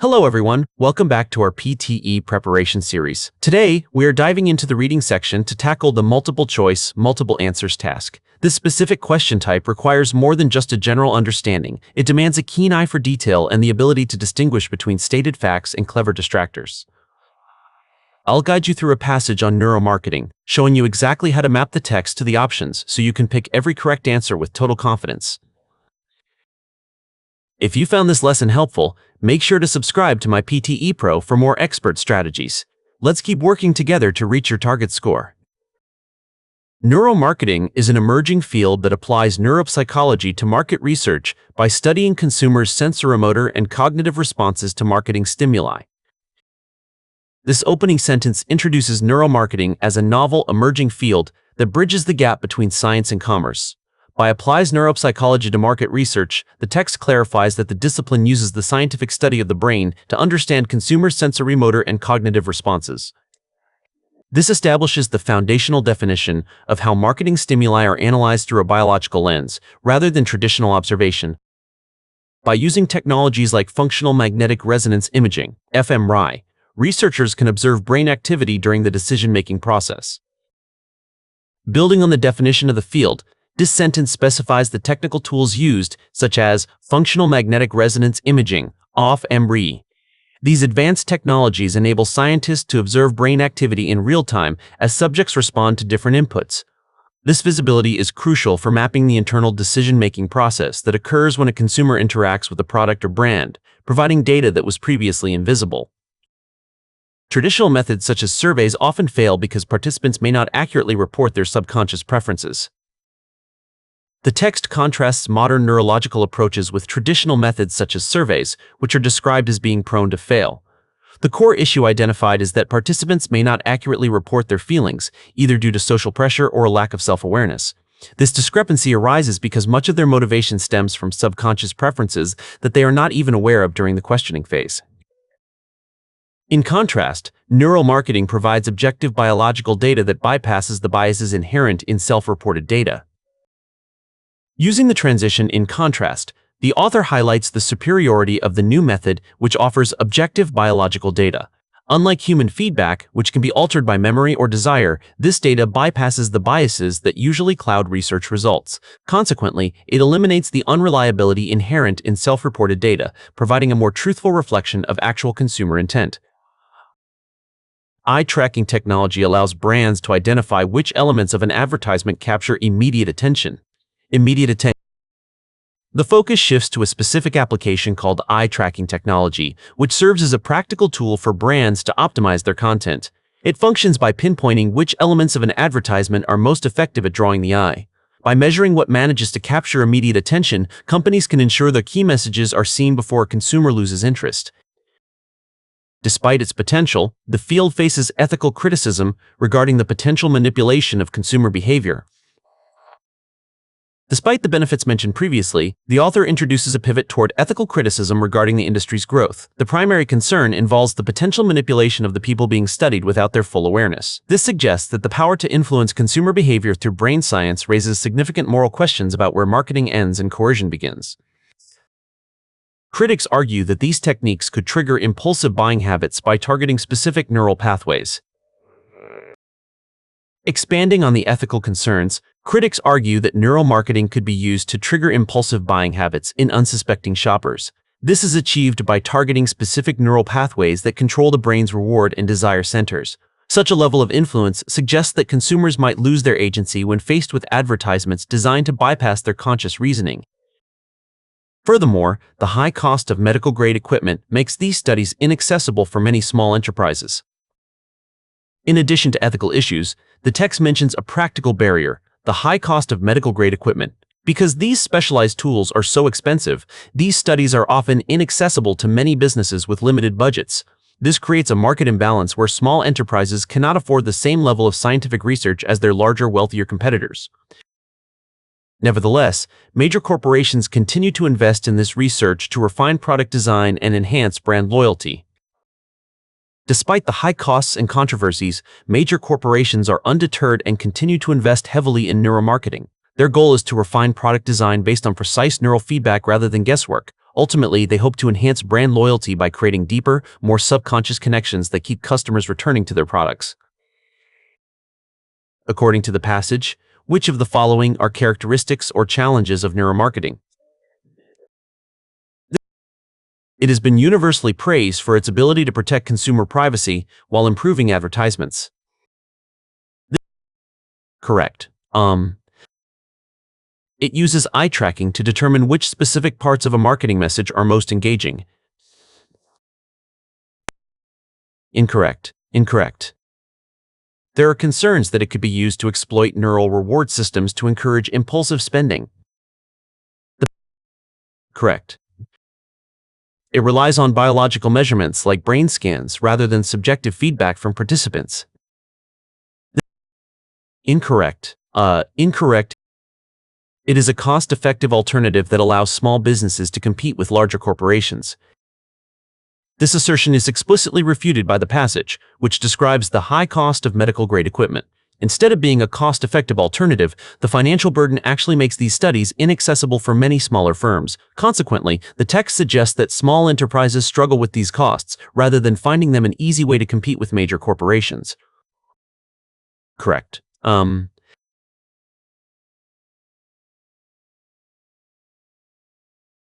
Hello everyone, welcome back to our PTE preparation series. Today, we are diving into the reading section to tackle the multiple choice, multiple answers task. This specific question type requires more than just a general understanding. It demands a keen eye for detail and the ability to distinguish between stated facts and clever distractors. I'll guide you through a passage on neuromarketing, showing you exactly how to map the text to the options so you can pick every correct answer with total confidence. If you found this lesson helpful, make sure to subscribe to my PTE Pro for more expert strategies. Let's keep working together to reach your target score. Neuromarketing is an emerging field that applies neuropsychology to market research by studying consumers' sensorimotor and cognitive responses to marketing stimuli. This opening sentence introduces neuromarketing as a novel, emerging field that bridges the gap between science and commerce. By applies neuropsychology to market research, the text clarifies that the discipline uses the scientific study of the brain to understand consumer sensorimotor and cognitive responses. This establishes the foundational definition of how marketing stimuli are analyzed through a biological lens, rather than traditional observation. By using technologies like functional magnetic resonance imaging, fMRI, researchers can observe brain activity during the decision-making process. Building on the definition of the field, this sentence specifies the technical tools used, such as functional magnetic resonance imaging, fMRI. These advanced technologies enable scientists to observe brain activity in real time as subjects respond to different inputs. This visibility is crucial for mapping the internal decision-making process that occurs when a consumer interacts with a product or brand, providing data that was previously invisible. Traditional methods such as surveys often fail because participants may not accurately report their subconscious preferences. The text contrasts modern neurological approaches with traditional methods such as surveys, which are described as being prone to fail. The core issue identified is that participants may not accurately report their feelings, either due to social pressure or a lack of self-awareness. This discrepancy arises because much of their motivation stems from subconscious preferences that they are not even aware of during the questioning phase. In contrast, neuromarketing provides objective biological data that bypasses the biases inherent in self-reported data. Using the transition in contrast, the author highlights the superiority of the new method, which offers objective biological data. Unlike human feedback, which can be altered by memory or desire, this data bypasses the biases that usually cloud research results. Consequently, it eliminates the unreliability inherent in self-reported data, providing a more truthful reflection of actual consumer intent. Eye tracking technology allows brands to identify which elements of an advertisement capture immediate attention. The focus shifts to a specific application called eye tracking technology, which serves as a practical tool for brands to optimize their content. It functions by pinpointing which elements of an advertisement are most effective at drawing the eye. By measuring what manages to capture immediate attention, companies can ensure their key messages are seen before a consumer loses interest. Despite its potential, the field faces ethical criticism regarding the potential manipulation of consumer behavior. Despite the benefits mentioned previously, the author introduces a pivot toward ethical criticism regarding the industry's growth. The primary concern involves the potential manipulation of the people being studied without their full awareness. This suggests that the power to influence consumer behavior through brain science raises significant moral questions about where marketing ends and coercion begins. Critics argue that these techniques could trigger impulsive buying habits by targeting specific neural pathways. Expanding on the ethical concerns, critics argue that neuromarketing could be used to trigger impulsive buying habits in unsuspecting shoppers. This is achieved by targeting specific neural pathways that control the brain's reward and desire centers. Such a level of influence suggests that consumers might lose their agency when faced with advertisements designed to bypass their conscious reasoning. Furthermore, the high cost of medical-grade equipment makes these studies inaccessible for many small enterprises. In addition to ethical issues, the text mentions a practical barrier: the high cost of medical-grade equipment. Because these specialized tools are so expensive, these studies are often inaccessible to many businesses with limited budgets. This creates a market imbalance where small enterprises cannot afford the same level of scientific research as their larger, wealthier competitors. Nevertheless, major corporations continue to invest in this research to refine product design and enhance brand loyalty. Despite the high costs and controversies, major corporations are undeterred and continue to invest heavily in neuromarketing. Their goal is to refine product design based on precise neural feedback rather than guesswork, Ultimately, they hope to enhance brand loyalty by creating deeper, more subconscious connections that keep customers returning to their products. According to the passage, which of the following are characteristics or challenges of neuromarketing? It has been universally praised for its ability to protect consumer privacy while improving advertisements. Correct. It uses eye tracking to determine which specific parts of a marketing message are most engaging. Incorrect. Incorrect. There are concerns that it could be used to exploit neural reward systems to encourage impulsive spending. Correct. It relies on biological measurements like brain scans rather than subjective feedback from participants. Incorrect. Incorrect. It is a cost-effective alternative that allows small businesses to compete with larger corporations. This assertion is explicitly refuted by the passage, which describes the high cost of medical-grade equipment. Instead of being a cost-effective alternative, the financial burden actually makes these studies inaccessible for many smaller firms. Consequently, the text suggests that small enterprises struggle with these costs, rather than finding them an easy way to compete with major corporations. Correct.